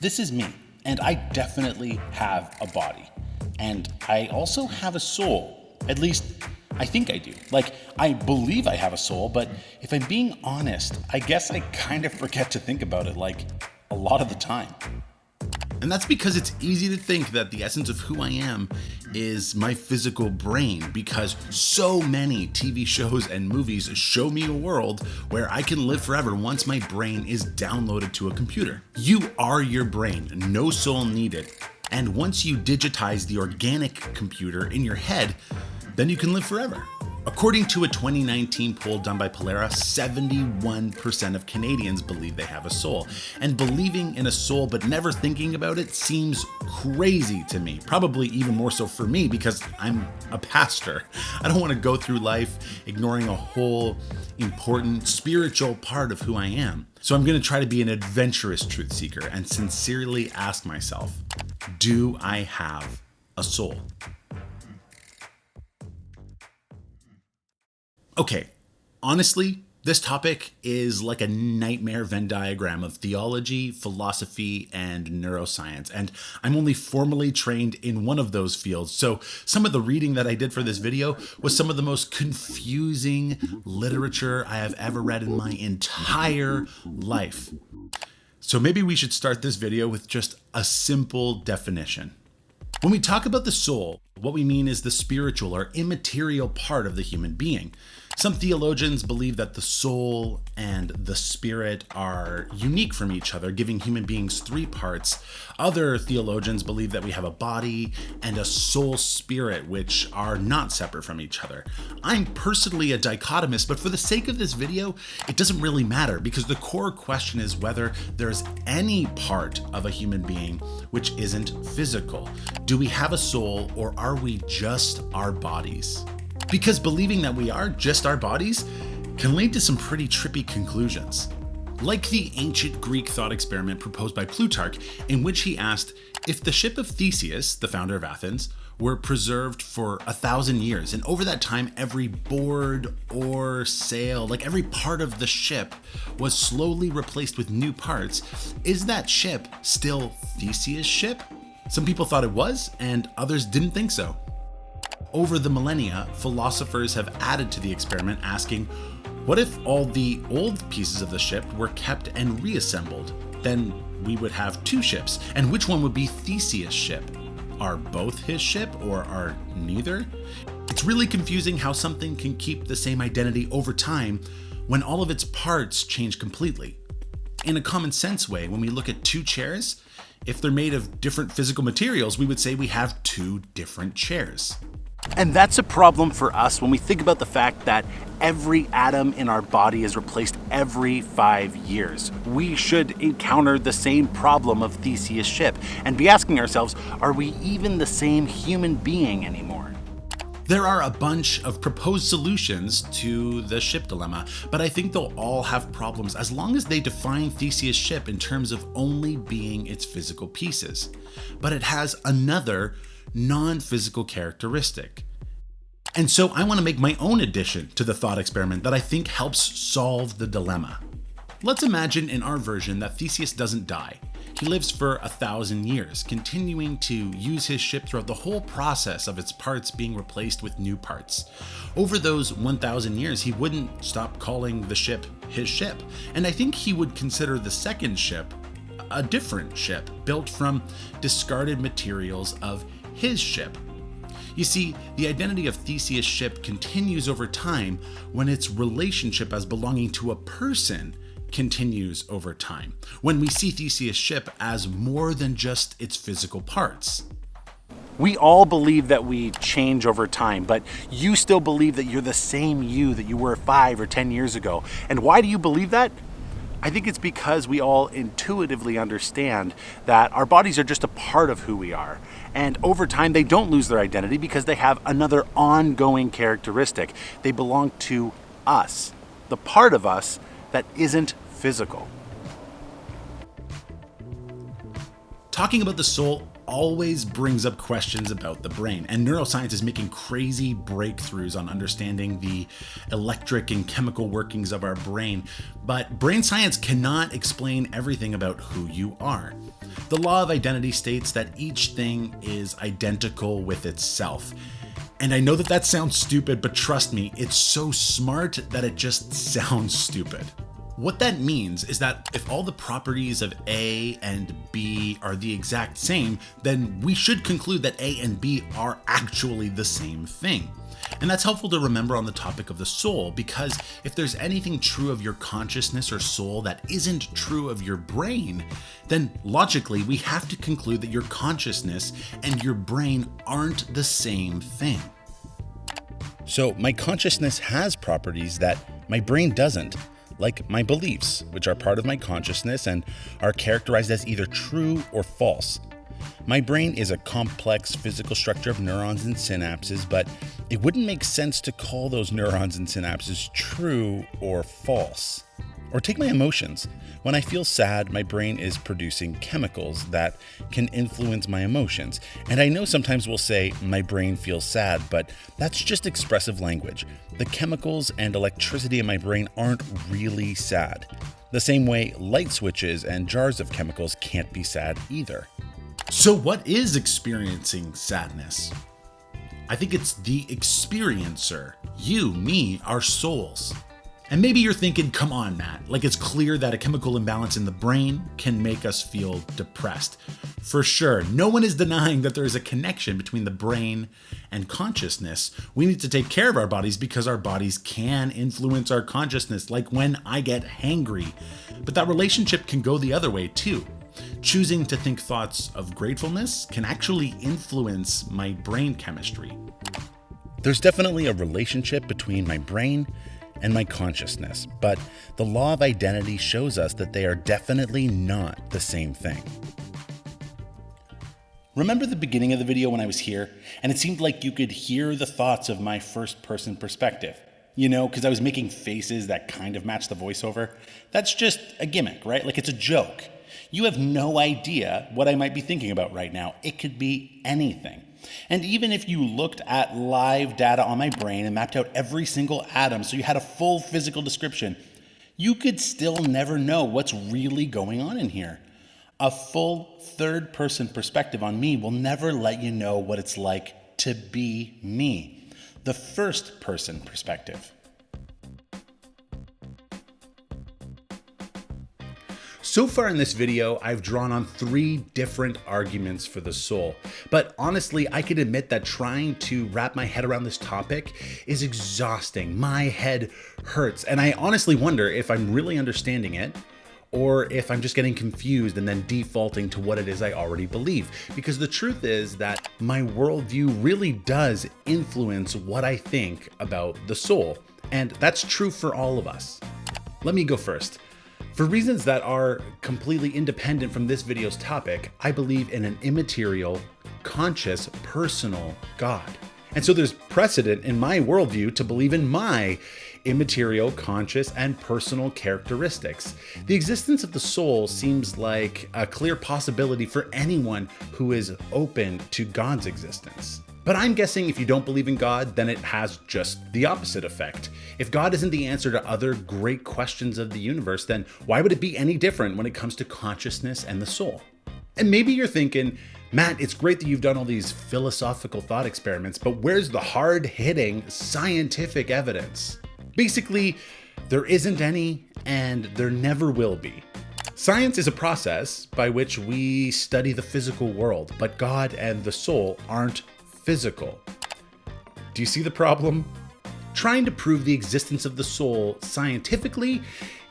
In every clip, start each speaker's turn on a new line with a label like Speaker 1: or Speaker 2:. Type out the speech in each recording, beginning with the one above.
Speaker 1: This is me, and I definitely have a body. And I also have a soul. At least, I think I do. Like, I believe I have a soul, but if I'm being honest, I guess I kind of forget to think about it, like, a lot of the time. And that's because it's easy to think that the essence of who I am is my physical brain, because so many TV shows and movies show me a world where I can live forever once my brain is downloaded to a computer. You are your brain, no soul needed. And once you digitize the organic computer in your head, then you can live forever. According to a 2019 poll done by Polera, 71% of Canadians believe they have a soul. And believing in a soul but never thinking about it seems crazy to me. Probably even more so for me because I'm a pastor. I don't want to go through life ignoring a whole important spiritual part of who I am. So I'm going to try to be an adventurous truth seeker and sincerely ask myself, do I have a soul? Okay, honestly, this topic is like a nightmare Venn diagram of theology, philosophy, and neuroscience, and I'm only formally trained in one of those fields, so some of the reading that I did for this video was some of the most confusing literature I have ever read in my entire life. So maybe we should start this video with just a simple definition. When we talk about the soul, what we mean is the spiritual or immaterial part of the human being. Some theologians believe that the soul and the spirit are unique from each other, giving human beings three parts. Other theologians believe that we have a body and a soul spirit, which are not separate from each other. I'm personally a dichotomist, but for the sake of this video, it doesn't really matter because the core question is whether there's any part of a human being which isn't physical. Do we have a soul or are we just our bodies? Because believing that we are just our bodies can lead to some pretty trippy conclusions. Like the ancient Greek thought experiment proposed by Plutarch, in which he asked if the ship of Theseus, the founder of Athens, were preserved for 1,000 years, and over that time every board or sail, like every part of the ship, was slowly replaced with new parts, is that ship still Theseus' ship? Some people thought it was, and others didn't think so. Over the millennia, philosophers have added to the experiment asking, what if all the old pieces of the ship were kept and reassembled? Then we would have two ships, and which one would be Theseus' ship? Are both his ship or are neither? It's really confusing how something can keep the same identity over time when all of its parts change completely. In a common sense way, when we look at two chairs, if they're made of different physical materials, we would say we have two different chairs. And that's a problem for us when we think about the fact that every atom in our body is replaced every 5 years. We should encounter the same problem of Theseus' ship and be asking ourselves, are we even the same human being anymore? There are a bunch of proposed solutions to the ship dilemma, but I think they'll all have problems as long as they define Theseus' ship in terms of only being its physical pieces. But it has another non-physical characteristic. And so I want to make my own addition to the thought experiment that I think helps solve the dilemma. Let's imagine in our version that Theseus doesn't die. He lives for 1,000 years, continuing to use his ship throughout the whole process of its parts being replaced with new parts. Over those 1,000 years, he wouldn't stop calling the ship his ship, and I think he would consider the second ship a different ship built from discarded materials of his ship. You see, the identity of Theseus' ship continues over time when its relationship as belonging to a person continues over time, when we see Theseus' ship as more than just its physical parts. We all believe that we change over time, but you still believe that you're the same you that you were 5 or 10 years ago. And why do you believe that? I think it's because we all intuitively understand that our bodies are just a part of who we are. And over time, they don't lose their identity because they have another ongoing characteristic. They belong to us, the part of us that isn't physical. Talking about the soul always brings up questions about the brain, and neuroscience is making crazy breakthroughs on understanding the electric and chemical workings of our brain. But brain science cannot explain everything about who you are. The law of identity states that each thing is identical with itself. And I know that sounds stupid, but trust me, it's so smart that it just sounds stupid. What that means is that if all the properties of A and B are the exact same, then we should conclude that A and B are actually the same thing. And that's helpful to remember on the topic of the soul, because if there's anything true of your consciousness or soul that isn't true of your brain, then logically we have to conclude that your consciousness and your brain aren't the same thing. So my consciousness has properties that my brain doesn't, like my beliefs, which are part of my consciousness and are characterized as either true or false. My brain is a complex physical structure of neurons and synapses, but it wouldn't make sense to call those neurons and synapses true or false. Or take my emotions. When I feel sad, my brain is producing chemicals that can influence my emotions. And I know sometimes we'll say my brain feels sad, but that's just expressive language. The chemicals and electricity in my brain aren't really sad. The same way light switches and jars of chemicals can't be sad either. So what is experiencing sadness? I think it's the experiencer. You, me, our souls. And maybe you're thinking, come on, Matt, like it's clear that a chemical imbalance in the brain can make us feel depressed. For sure, no one is denying that there is a connection between the brain and consciousness. We need to take care of our bodies because our bodies can influence our consciousness, like when I get hangry. But that relationship can go the other way too. Choosing to think thoughts of gratefulness can actually influence my brain chemistry. There's definitely a relationship between my brain and my consciousness, but the law of identity shows us that they are definitely not the same thing. Remember the beginning of the video when I was here, and it seemed like you could hear the thoughts of my first-person perspective? You know, because I was making faces that kind of match the voiceover. That's just a gimmick, right? Like it's a joke. You have no idea what I might be thinking about right now. It could be anything. And even if you looked at live data on my brain and mapped out every single atom so you had a full physical description, you could still never know what's really going on in here. A full third-person perspective on me will never let you know what it's like to be me. The first-person perspective. So far in this video, I've drawn on 3 different arguments for the soul. But honestly, I can admit that trying to wrap my head around this topic is exhausting. My head hurts, and I honestly wonder if I'm really understanding it, or if I'm just getting confused and then defaulting to what it is I already believe. Because the truth is that my worldview really does influence what I think about the soul. And that's true for all of us. Let me go first. For reasons that are completely independent from this video's topic, I believe in an immaterial, conscious, personal God. And so there's precedent in my worldview to believe in my immaterial, conscious, and personal characteristics. The existence of the soul seems like a clear possibility for anyone who is open to God's existence. But I'm guessing if you don't believe in God, then it has just the opposite effect. If God isn't the answer to other great questions of the universe, then why would it be any different when it comes to consciousness and the soul? And maybe you're thinking, Matt, it's great that you've done all these philosophical thought experiments, but where's the hard-hitting scientific evidence? Basically, there isn't any, and there never will be. Science is a process by which we study the physical world, but God and the soul aren't physical. Do you see the problem? Trying to prove the existence of the soul scientifically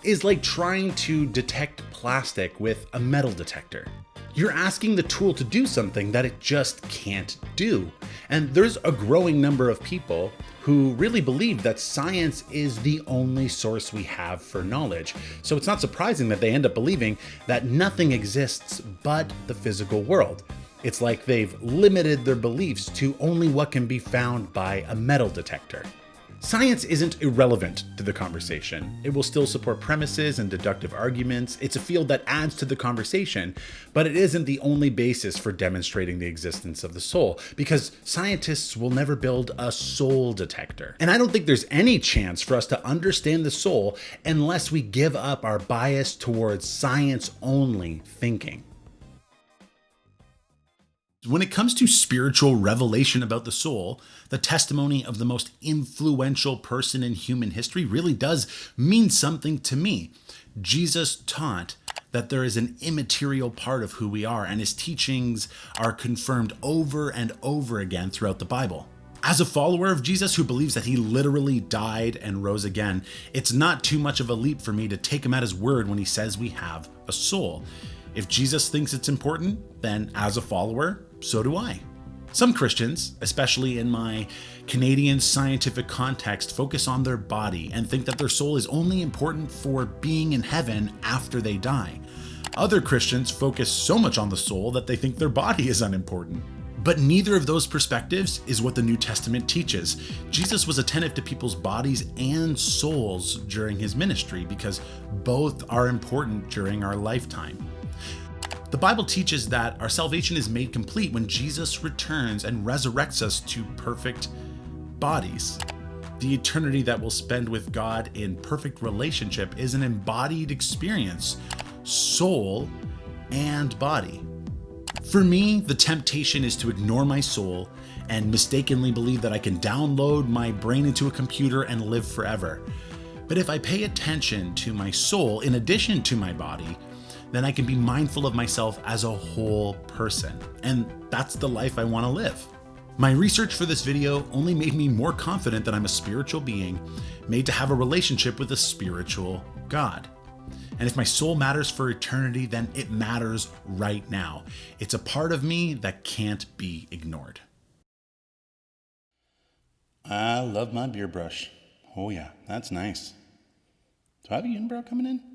Speaker 1: is like trying to detect plastic with a metal detector. You're asking the tool to do something that it just can't do. And there's a growing number of people who really believe that science is the only source we have for knowledge. So it's not surprising that they end up believing that nothing exists but the physical world. It's like they've limited their beliefs to only what can be found by a metal detector. Science isn't irrelevant to the conversation. It will still support premises and deductive arguments. It's a field that adds to the conversation, but it isn't the only basis for demonstrating the existence of the soul, because scientists will never build a soul detector. And I don't think there's any chance for us to understand the soul unless we give up our bias towards science-only thinking. When it comes to spiritual revelation about the soul, the testimony of the most influential person in human history really does mean something to me. Jesus taught that there is an immaterial part of who we are, and his teachings are confirmed over and over again throughout the Bible. As a follower of Jesus who believes that he literally died and rose again, it's not too much of a leap for me to take him at his word when he says we have a soul. If Jesus thinks it's important, then as a follower, so do I. Some Christians, especially in my Canadian scientific context, focus on their body and think that their soul is only important for being in heaven after they die. Other Christians focus so much on the soul that they think their body is unimportant. But neither of those perspectives is what the New Testament teaches. Jesus was attentive to people's bodies and souls during his ministry because both are important during our lifetime. The Bible teaches that our salvation is made complete when Jesus returns and resurrects us to perfect bodies. The eternity that we'll spend with God in perfect relationship is an embodied experience, soul and body. For me, the temptation is to ignore my soul and mistakenly believe that I can download my brain into a computer and live forever. But if I pay attention to my soul in addition to my body, then I can be mindful of myself as a whole person. And that's the life I want to live. My research for this video only made me more confident that I'm a spiritual being made to have a relationship with a spiritual God. And if my soul matters for eternity, then it matters right now. It's a part of me that can't be ignored. I love my beer brush. Oh yeah, that's nice. Do I have a unibrow coming in?